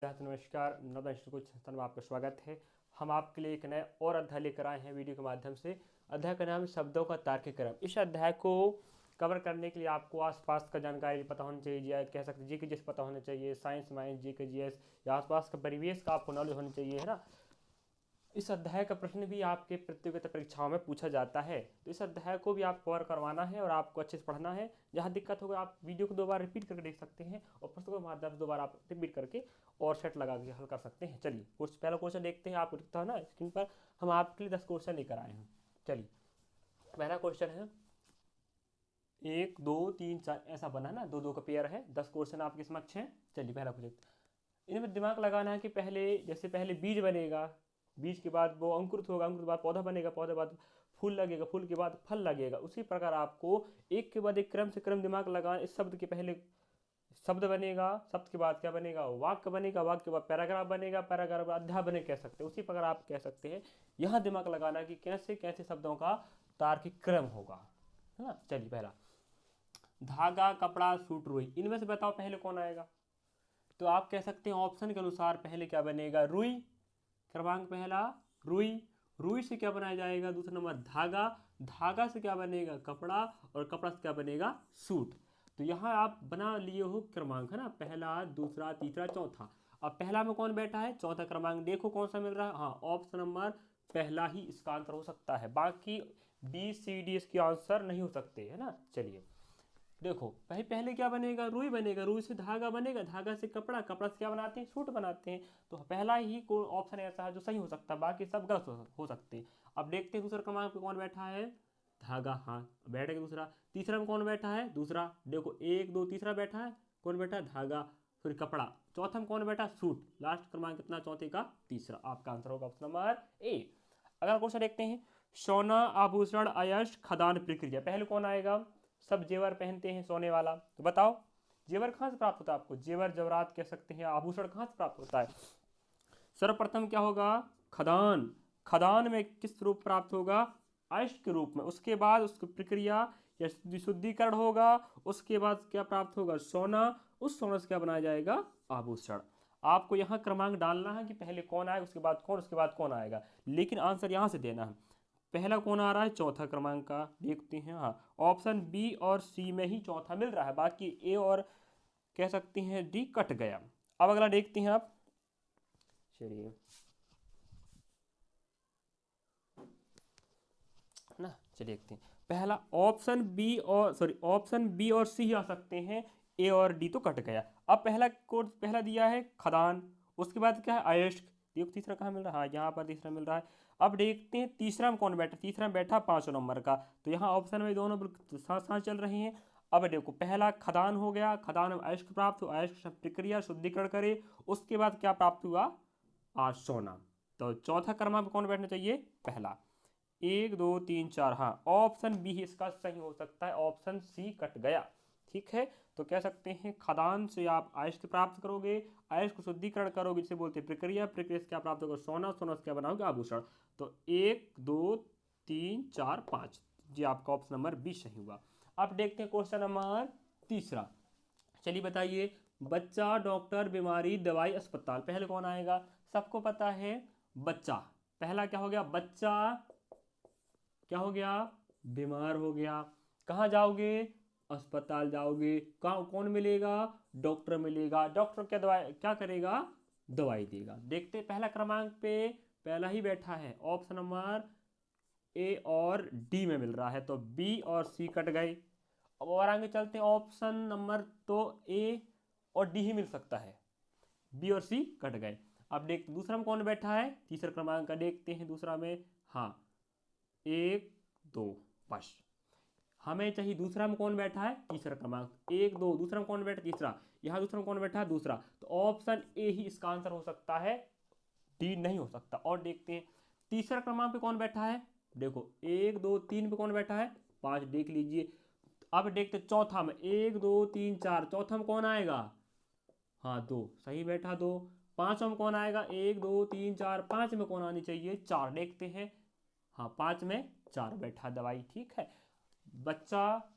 नमस्कार, नवोदय इंस्टीट्यूट संस्थान में आपका स्वागत है। हम आपके लिए एक नया और अध्याय लेकर आए हैं वीडियो के माध्यम से। अध्याय का नाम है शब्दों का तार्किक क्रम। इस अध्याय को कवर करने के लिए आपको आसपास का जानकारी पता होनी चाहिए, या कह सकते जी के जीएस पता होना चाहिए, साइंस माइंस जी के जीएस, या आसपास का परिवेश का आपको नॉलेज होनी चाहिए, है ना। इस अध्याय का प्रश्न भी आपके प्रतियोगिता परीक्षाओं में पूछा जाता है, तो इस अध्याय को भी आप कवर करवाना है और आपको अच्छे से पढ़ना है। जहाँ दिक्कत होगा आप वीडियो को 2 बार रिपीट करके देख सकते हैं और पुस्तकों के माध्यम से 2 बार आप रिपीट करके और सेट लगा के हल कर सकते हैं। चलिए पहला क्वेश्चन देखते हैं। आपको दिखता है ना स्क्रीन पर, हम आपके लिए 10 क्वेश्चन लेकर आए हैं। चलिए पहला क्वेश्चन है 1 2 3 4 ऐसा बना ना, 2 2 का पेयर है। 10 क्वेश्चन आपके समक्ष हैं। चलिए पहला क्वेश्चन, इनमें दिमाग लगाना है कि पहले बीज बनेगा, बीज के बाद वो अंकुरित होगा, अंकुरित के बाद पौधा बनेगा, पौधे बाद फूल लगेगा, फूल के बाद फल लगेगा। उसी प्रकार आपको एक के बाद एक क्रम से क्रम दिमाग लगाना। इस शब्द के पहले शब्द बनेगा, शब्द के बाद क्या बनेगा, वाक्य बनेगा, वाक्य के बाद पैराग्राफ बनेगा, पैराग्राफ बाद अध्याय बने कह सकते हैं। उसी प्रकार आप कह सकते हैं यहाँ दिमाग लगाना कि कैसे कैसे शब्दों का तार्किक क्रम होगा, है ना। चलिए पहला, धागा, कपड़ा, सूट, रुई, इनमें से बताओ पहले कौन आएगा। तो आप कह सकते हैं ऑप्शन के अनुसार पहले क्या बनेगा, रुई। क्रमांक पहला रुई, रुई से क्या बनाया जाएगा, दूसरा नंबर धागा, धागा से क्या बनेगा, कपड़ा, और कपड़ा से क्या बनेगा, सूट। तो यहाँ आप बना लिए हो क्रमांक, है ना, पहला, दूसरा, तीसरा, चौथा। अब पहला में कौन बैठा है, चौथा क्रमांक देखो कौन सा मिल रहा है। हाँ, ऑप्शन नंबर पहला ही इसका आंसर हो सकता है, बाकी बी सी डी इसके आंसर नहीं हो सकते, है ना। चलिए देखो भाई, पहले क्या बनेगा, रुई बनेगा, रुई से धागा बनेगा, धागा से कपड़ा, कपड़ा से क्या बनाते हैं, सूट बनाते हैं। तो पहला ही ऑप्शन ऐसा है जो सही हो सकता है, बाकी सब गलत हो सकते हैं। अब देखते हैं दूसरा क्रमांक पे कौन बैठा है, धागा, हाँ बैठ गया दूसरा। तीसरा में कौन बैठा है, दूसरा, देखो 1 2 तीसरा बैठा है, कौन बैठा है, धागा, फिर कपड़ा। चौथा में कौन बैठा, सूट। लास्ट क्रमांक कितना, चौथे का तीसरा। आपका आंसर होगा ऑप्शन नंबर ए। अगला क्वेश्चन देखते हैं, सोना, आभूषण, अयस्क, खदान, प्रक्रिया, पहले कौन आएगा। सब जेवर पहनते हैं सोने वाला, तो बताओ जेवर कहाँ से प्राप्त होता है आपको, जेवर जवरात कह सकते हैं। आभूषण कहाँ से प्राप्त होता है, सर्वप्रथम क्या होगा, खदान। खदान में किस रूप प्राप्त होगा, अयस्क के रूप में। उसके बाद उसकी प्रक्रिया या शुद्धिकरण होगा, उसके बाद क्या प्राप्त होगा, सोना। उस सोना से क्या बनाया जाएगा, आभूषण। आपको यहाँ क्रमांक डालना है कि पहले कौन आएगा, उसके बाद कौन, उसके बाद कौन आएगा, लेकिन आंसर यहाँ से देना है। पहला कौन आ रहा है, चौथा क्रमांक का, देखते हैं। हाँ, ऑप्शन बी और सी में ही चौथा मिल रहा है, बाकी ए और कह सकते हैं डी कट गया। अब अगला देखते हैं आप, चलिए ना, चलिए देखते हैं। पहला ऑप्शन बी और सी ही आ सकते हैं, ए और डी तो कट गया। अब पहला कोर्स पहला दिया है खदान, उसके बाद क्या है, अयस्क। देखो तीसरा कहाँ मिल रहा है, हाँ यहाँ पर तीसरा मिल रहा है। अब देखते हैं तीसरा में कौन बैठा, तीसरा में बैठा 5 नंबर का, तो यहाँ ऑप्शन में दोनों साथ साथ चल रहे हैं। अब देखो पहला खदान हो गया, खदान में अयस्क प्राप्त हुआ, अयस्क प्रक्रिया शुद्धिकरण करे, उसके बाद क्या प्राप्त हुआ, आज सोना। तो चौथा क्रमांक कौन बैठना चाहिए, पहला। 1 2 3 4, हाँ ऑप्शन बी ही इसका सही हो सकता है, ऑप्शन सी कट गया। ठीक है, तो कह सकते हैं खदान से आप अयस्क प्राप्त करोगे, अयस्क को शुद्धिकरण करोगे जिसे बोलते हैं प्रक्रिया, प्रक्रिया से क्या प्राप्त होगा, सोना, सोना से क्या बनाओगे, आभूषण। तो 1 2 3 4 5, जी आपका ऑप्शन नंबर बी सही हुआ। अब देखते हैं क्वेश्चन नंबर तीसरा। चलिए बताइए, बच्चा, डॉक्टर, बीमारी, दवाई, अस्पताल, पहले कौन आएगा। सबको पता है बच्चा, पहला क्या हो गया, बच्चा क्या हो गया, बीमार हो गया, कहाँ जाओगे, अस्पताल जाओगे, कहाँ कौन मिलेगा, डॉक्टर मिलेगा, डॉक्टर क्या दवाई क्या करेगा, दवाई देगा। देखते पहला क्रमांक पे पहला ही बैठा है, ऑप्शन नंबर ए और डी में मिल रहा है, तो बी और सी कट गए। अब और आगे चलते हैं, ऑप्शन नंबर तो ए और डी ही मिल सकता है, बी और सी कट गए। अब देखते दूसरा में कौन बैठा है, तीसरा क्रमांक का देखते हैं दूसरा में, हाँ 1 2, बस हमें चाहिए दूसरा में कौन बैठा है, तीसरा क्रमांक, 1 2, दूसरा में कौन बैठा, तीसरा, यहाँ दूसरा में कौन बैठा है, दूसरा। तो ऑप्शन ए ही इसका आंसर हो सकता है, डी नहीं हो सकता। और देखते हैं तीसरा क्रमांक पे कौन बैठा है, देखो 1 2 3 पे कौन बैठा है, 5 देख लीजिए। अब देखते चौथा में, 1 2 3 4, चौथा में कौन आएगा, हाँ 2 सही बैठा, 2। पांचवा में कौन आएगा, 1 2 3 4, 5 में कौन आनी चाहिए, 4, देखते हैं। हाँ 5 में 4 बैठा, दवाई। ठीक है, बच्चा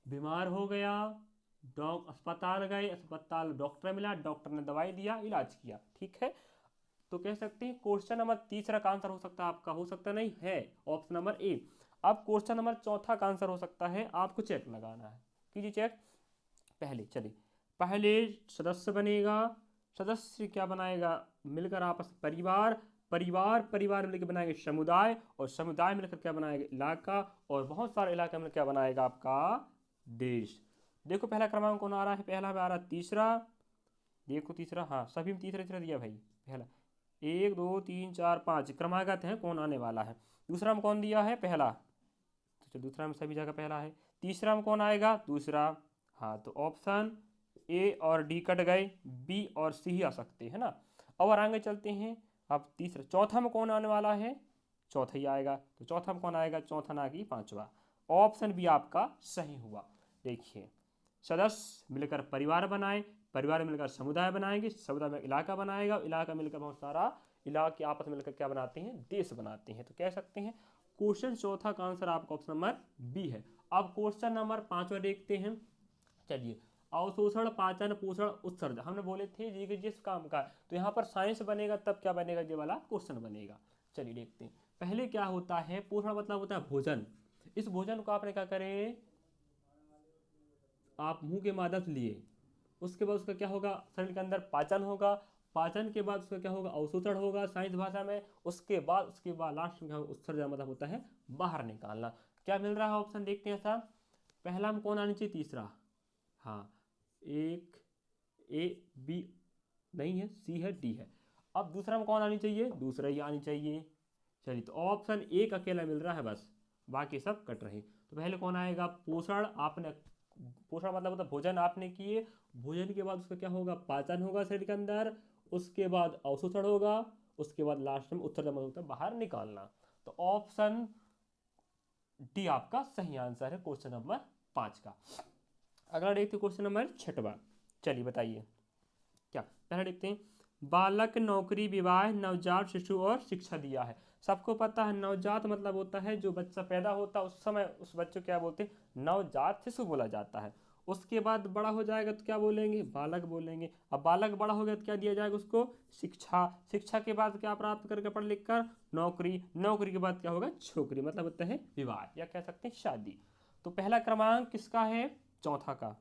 बीमार हो गया, अस्पताल गए, अस्पताल डॉक्टर मिला, डॉक्टर ने दवाई दिया, इलाज किया। ठीक है, तो कह सकते हैं क्वेश्चन नंबर तीसरा का आंसर हो सकता है आपका, हो सकता नहीं है ऑप्शन नंबर ए। अब क्वेश्चन नंबर चौथा का आंसर हो सकता है, आपको चेक लगाना है, कीजिए चेक। पहले चलिए, पहले सदस्य बनेगा, सदस्य क्या बनाएगा, मिलकर आपस परिवार, परिवार मिलकर बनाएंगे समुदाय, और समुदाय मिलकर क्या बनाएगा इलाका, और बहुत सारे इलाके मिलकर क्या बनाएगा आपका देश। देखो पहला क्रमांक कौन आ रहा है, पहला में आ रहा है तीसरा, देखो तीसरा, हाँ सभी में तीसरा तीसरा दिया भाई। पहला 1 2 3 4 5 क्रमागत है कौन आने वाला है। दूसरा में कौन दिया है, पहला, तो चलो दूसरा में सभी जगह पहला है। तीसरा में कौन आएगा, दूसरा, हाँ तो ऑप्शन ए और डी कट गए, बी और सी ही आ सकते हैं ना। और आगे चलते हैं, अब तीसरा, चौथा में कौन आने वाला है, चौथा ही आएगा, तो चौथा में कौन आएगा, चौथा ना कि पांचवा। ऑप्शन बी आपका सही हुआ। देखिए, सदस्य मिलकर परिवार बनाए, परिवार मिलकर समुदाय बनाएंगे, समुदाय में इलाका बनाएगा, इलाका मिलकर बहुत सारा इलाके आपस में मिलकर क्या बनाते हैं, देश बनाते हैं। तो कह सकते हैं क्वेश्चन चौथा का आंसर आपका ऑप्शन नंबर बी है। अब क्वेश्चन नंबर पांचवा देखते हैं। चलिए, अवशोषण, पाचन, पोषण, उत्सर्जन, हमने बोले थे जी जिस काम का, तो यहाँ पर साइंस बनेगा तब क्या बनेगा, ये वाला क्वेश्चन बनेगा। चलिए देखते हैं, पहले क्या होता है, पोषण मतलब होता है भोजन। इस भोजन को आपने क्या करे, आप मुंह के माध्यम से लिए, उसके बाद उसका क्या होगा, शरीर के अंदर पाचन होगा, पाचन के बाद उसका क्या होगा, अवशोषण होगा साइंस भाषा में, उसके बाद लास्ट में क्या होगा, उत्सर्जन मतलब होता है बाहर निकालना। क्या मिल रहा है ऑप्शन, देखते हैं साहब। पहला में कौन आनी चाहिए, तीसरा, हाँ एक, ए बी नहीं है, सी है, डी है। अब दूसरा में कौन आनी चाहिए, दूसरा ही आनी चाहिए। चलिए, तो ऑप्शन एक अकेला मिल रहा है बस, बाकी सब कट रहे। तो पहले कौन आएगा, पोषण, आपने पोषण मतलब होता है भोजन आपने किए, भोजन के बाद उसका क्या होगा, पाचन होगा शरीर के अंदर, उसके बाद अवशोषण होगा, उसके बाद लास्ट में उत्सर्जन मतलब होता है बाहर निकालना। तो ऑप्शन डी आपका सही आंसर है क्वेश्चन नंबर 5 का। अगला देखते हैं क्वेश्चन नंबर 6वां। चलिए बताइए क्या, पहले देखते हैं, बालक, नौकरी, विवाह, नवजात शिशु और शिक्षा दिया है। सबको पता है नवजात मतलब होता है जो बच्चा पैदा होता है उस समय उस बच्चे को क्या बोलते हैं, नवजात शिशु बोला जाता है। उसके बाद बड़ा हो जाएगा तो क्या बोलेंगे, बालक बोलेंगे। अब बालक बड़ा हो गया तो क्या दिया जाएगा उसको, शिक्षा, शिक्षा के बाद क्या प्राप्त करके पढ़ लिख कर नौकरी, नौकरी के बाद क्या होगा, छोकरी मतलब होता है विवाह, या कह सकते हैं शादी। तो पहला क्रमांक किसका है, चौथा का,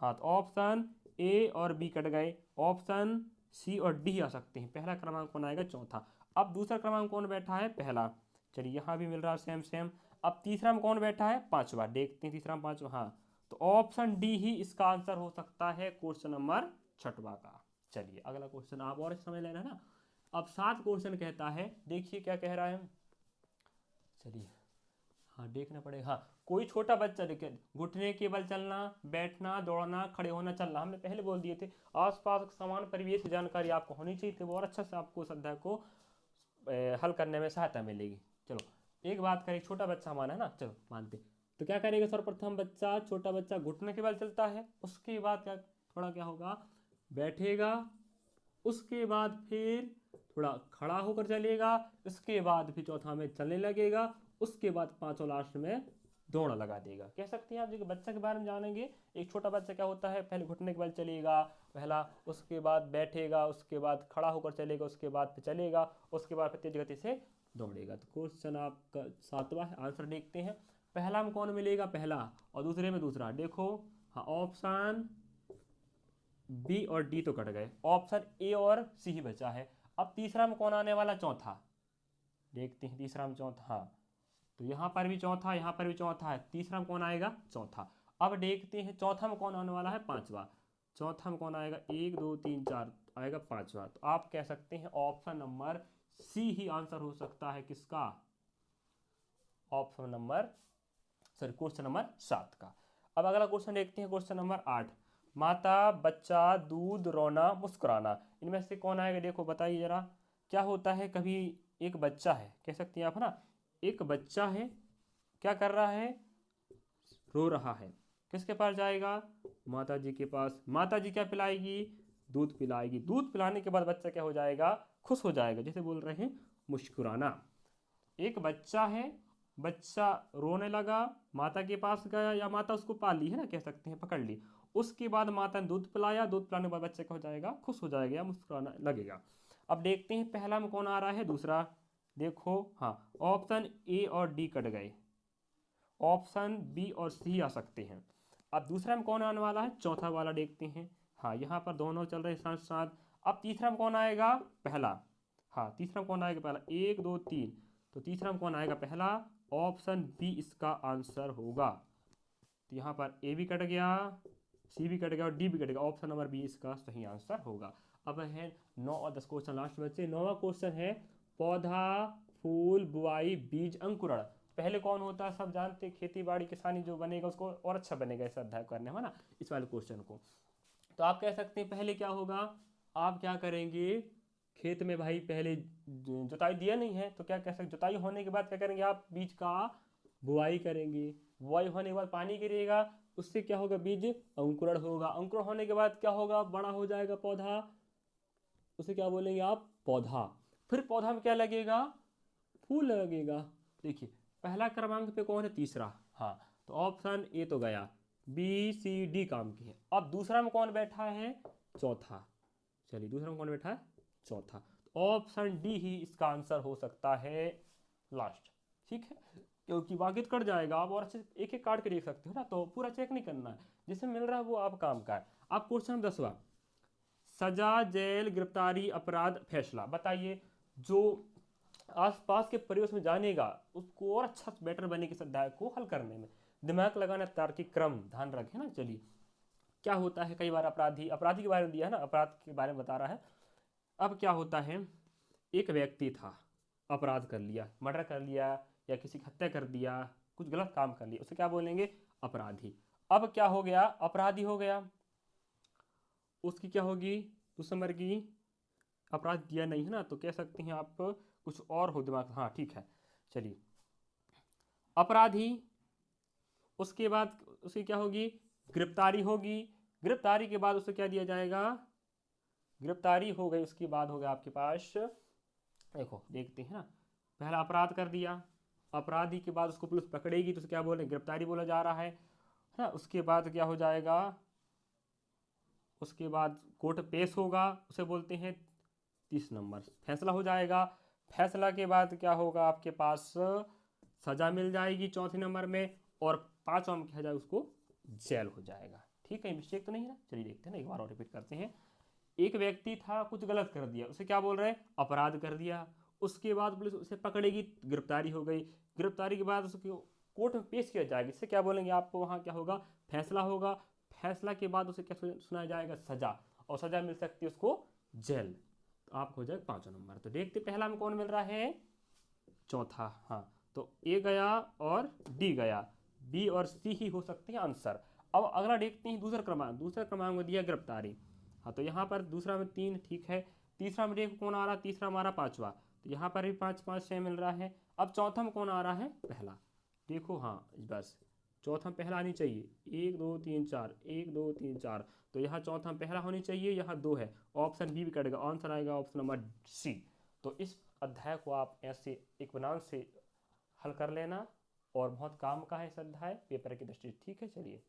हाँ तो ऑप्शन ए और बी कट गए, ऑप्शन सी और डी आ सकते हैं। पहला क्रमांक कौन आएगा, चौथा। अब दूसरा क्रमांक कौन बैठा है, पहला, चलिए यहाँ भी मिल रहा है सेम सेम। अब तीसरा में कौन बैठा है, पांचवा, देखते हैं तीसरा में पांचवा, हाँ तो ऑप्शन डी ही इसका आंसर हो सकता है क्वेश्चन नंबर 6वां का। चलिए अगला क्वेश्चन आप और समझ लेना ना। अब 7 क्वेश्चन कहता है, देखिए क्या कह रहा है, चलिए हाँ देखना पड़ेगा, हाँ कोई छोटा बच्चा, देखिए घुटने के बल चलना, बैठना, दौड़ना, खड़े होना, चलना, हमने पहले बोल दिए थे। आसपास समान परिवेश की जानकारी आपको होनी चाहिए थी, वो और अच्छा से आपको इस अध्याय को हल करने में सहायता मिलेगी। चलो एक बात करें, छोटा बच्चा हमारा है ना, चलो मानते, तो क्या करेगा, सर्वप्रथम बच्चा, छोटा बच्चा घुटने के बल चलता है, उसके बाद क्या, थोड़ा क्या होगा, बैठेगा, उसके बाद फिर थोड़ा खड़ा होकर चलेगा, उसके बाद फिर चौथा में चलने लगेगा, उसके बाद पांचों लास्ट में दौड़ लगा देगा। कह सकते हैं आप जो बच्चा के बारे में जानेंगे, एक छोटा बच्चा क्या होता है, पहले घुटने के बल चलेगा पहला, उसके बाद बैठेगा, उसके बाद खड़ा होकर चलेगा, उसके बाद फिर चलेगा, उसके बाद फिर तेज गति से दौड़ेगा। तो क्वेश्चन आपका 7वां है, आंसर देखते हैं। पहला में कौन मिलेगा, पहला, और दूसरे में दूसरा, देखो हाँ ऑप्शन बी और डी तो कट गए, ऑप्शन ए और सी ही बचा है। अब तीसरा में कौन आने वाला, चौथा, देखते हैं तीसरा में चौथा, हाँ तो यहाँ पर भी चौथा, यहाँ पर भी चौथा है, तीसरा में कौन आएगा, चौथा। अब देखते हैं चौथा में कौन आने वाला है, पांचवा, चौथा में कौन आएगा, 1 2 3 4 आएगा पांचवा। तो आप कह सकते हैं ऑप्शन नंबर सी ही आंसर हो सकता है किसका, option number sorry question number 7 का। अब अगला क्वेश्चन देखते हैं, क्वेश्चन नंबर 8, माता, बच्चा, दूध, रोना, मुस्कुराना, इनमें से कौन आएगा, देखो बताइए जरा। क्या होता है, कभी एक बच्चा है, कह सकते हैं आप ना, एक बच्चा है, क्या कर रहा है, रो रहा है, किसके पास जाएगा, माता जी के पास, माता जी क्या पिलाएगी, दूध पिलाएगी, दूध पिलाने के बाद बच्चा क्या हो जाएगा, खुश हो जाएगा, जैसे बोल रहे हैं मुस्कुराना। एक बच्चा है, बच्चा रोने लगा, माता के पास गया, या माता उसको पाल ली है ना, कह सकते हैं पकड़ ली, उसके बाद माता ने दूध पिलाया, दूध पिलाने के बाद बच्चे का हो जाएगा खुश हो जाएगा या मुस्कुराना लगेगा। अब देखते हैं पहला में कौन आ रहा है, दूसरा। देखो हाँ, ऑप्शन ए और डी कट गए, ऑप्शन बी और सी आ सकते हैं। अब दूसरा में कौन आने वाला है, चौथा वाला देखते हैं। हाँ, यहाँ पर दोनों चल रहे हैं साथ साथ। अब तीसरा में कौन आएगा, पहला। हाँ, तीसरा में कौन आएगा, पहला। 1 2 3, तो तीसरा में कौन आएगा, पहला। ऑप्शन बी इसका आंसर होगा। तो यहाँ पर ए भी कट गया, सी भी कट गया और डी भी कट गया। ऑप्शन नंबर बी इसका सही आंसर होगा। अब है 9 और 10 क्वेश्चन लास्ट बचे। 9वां क्वेश्चन है पौधा, फूल, बुआई, बीज, अंकुरण। पहले कौन होता है, सब जानते, खेती बाड़ी किसानी जो बनेगा उसको और अच्छा बनेगा इस अध्याय करने में ना, इस वाले क्वेश्चन को। तो आप कह सकते हैं पहले क्या होगा, आप क्या करेंगे, खेत में भाई पहले जुताई दिया नहीं है तो क्या कह सकते, जुताई होने के बाद क्या करेंगे आप, बीज का बुआई करेंगे। बुआई होने के बाद पानी गिरेगा, उससे क्या होगा, बीज अंकुरण होगा। अंकुरण होने के बाद क्या होगा, बड़ा हो जाएगा पौधा, उसे क्या बोलेंगे आप, पौधा। फिर पौधा में क्या लगेगा, फूल लगेगा। देखिए पहला क्रमांक पे कौन है, तीसरा। हाँ, तो ऑप्शन ए तो गया, बी सी डी काम की है। अब दूसरा में कौन बैठा है, चौथा। चलिए दूसरा में कौन बैठा है, चौथा। तो ऑप्शन डी ही इसका आंसर हो सकता है लास्ट, ठीक है, क्योंकि बाकी तो कट जाएगा। आप और अच्छे एक एक काट के देख सकते हो ना, तो पूरा चेक नहीं करना है, जिसमें मिल रहा है वो आप काम का है। अब क्वेश्चन 10वां, सजा, जेल, गिरफ्तारी, अपराध, फैसला। बताइए जो आसपास के परिवेश में जानेगा उसको और अच्छा बेटर बने इस अध्याय को हल करने में। दिमाग लगाना, तार्किक क्रम ध्यान रखें ना। चलिए क्या होता है, कई बार अपराधी के बारे में दिया है ना, अपराध के बारे में बता रहा है। अब क्या होता है, एक व्यक्ति था, अपराध कर लिया, मर्डर कर लिया या किसी की हत्या कर दिया, कुछ गलत काम कर लिया, उसे क्या बोलेंगे, अपराधी। अब क्या हो गया, अपराधी हो गया, उसकी क्या होगी, उस नंबर की, अपराध दिया नहीं है ना, तो कह सकते हैं आप कुछ और हो दिमाग। हाँ ठीक है, चलिए अपराधी। उसके बाद उसे क्या होगी, गिरफ्तारी होगी। गिरफ्तारी के बाद उसे क्या दिया जाएगा, गिरफ्तारी हो गई, उसके बाद हो गया आपके पास, देखो देखते हैं ना, पहला अपराध कर दिया, अपराधी के बाद उसको पुलिस पकड़ेगी तो उसे क्या बोले, गिरफ्तारी बोला जा रहा है ना। उसके बाद क्या हो जाएगा, उसके बाद कोर्ट पेश होगा, उसे बोलते हैं 30 नंबर, फैसला हो जाएगा। फैसला के बाद क्या होगा, आपके पास सजा मिल जाएगी 4 नंबर में, और 5वां में क्या जाएगा, उसको जेल हो जाएगा। ठीक है, मिस्टेक तो नहीं है ना। चलिए देखते हैं ना, एक बार और रिपीट करते हैं। एक व्यक्ति था, कुछ गलत कर दिया, उसे क्या बोल रहे हैं, अपराध कर दिया। उसके बाद पुलिस उसे पकड़ेगी, गिरफ्तारी हो गई। गिरफ्तारी के बाद उसको कोर्ट में पेश किया जाएगा, इससे क्या बोलेंगे आपको, वहाँ क्या होगा, फैसला होगा। फैसला के बाद उसे क्या सुनाया जाएगा, सजा, और सजा मिल सकती है उसको जेल। तो आपको हो जाएगा 5वां नंबर। तो देखते पहला में कौन मिल रहा है, चौथा। हाँ, तो ए गया और डी गया, बी और सी ही हो सकते हैं आंसर। अब अगला देखते हैं दूसरा क्रमांक। दूसरा क्रमांक में दिया गिरफ्तारी। हाँ, तो यहाँ पर दूसरा में 3, ठीक है। तीसरा में देखो कौन आ रहा है, तीसरा हमारा 5वां, तो यहाँ पर भी 5 5 6 मिल रहा है। अब चौथा में कौन आ रहा है, पहला। देखो हाँ, बस चौथा में पहला आनी चाहिए, 1 2 3 4, 1 2 3 4, तो यहाँ चौथा में पहला होनी चाहिए, यहाँ 2 है। ऑप्शन बी भी कटेगा, आंसर आएगा ऑप्शन नंबर सी। तो इस अध्याय को आप ऐसे इत्मीनान से हल कर लेना, और बहुत काम का है इस अध्याय पेपर की दृष्टि। ठीक है, चलिए।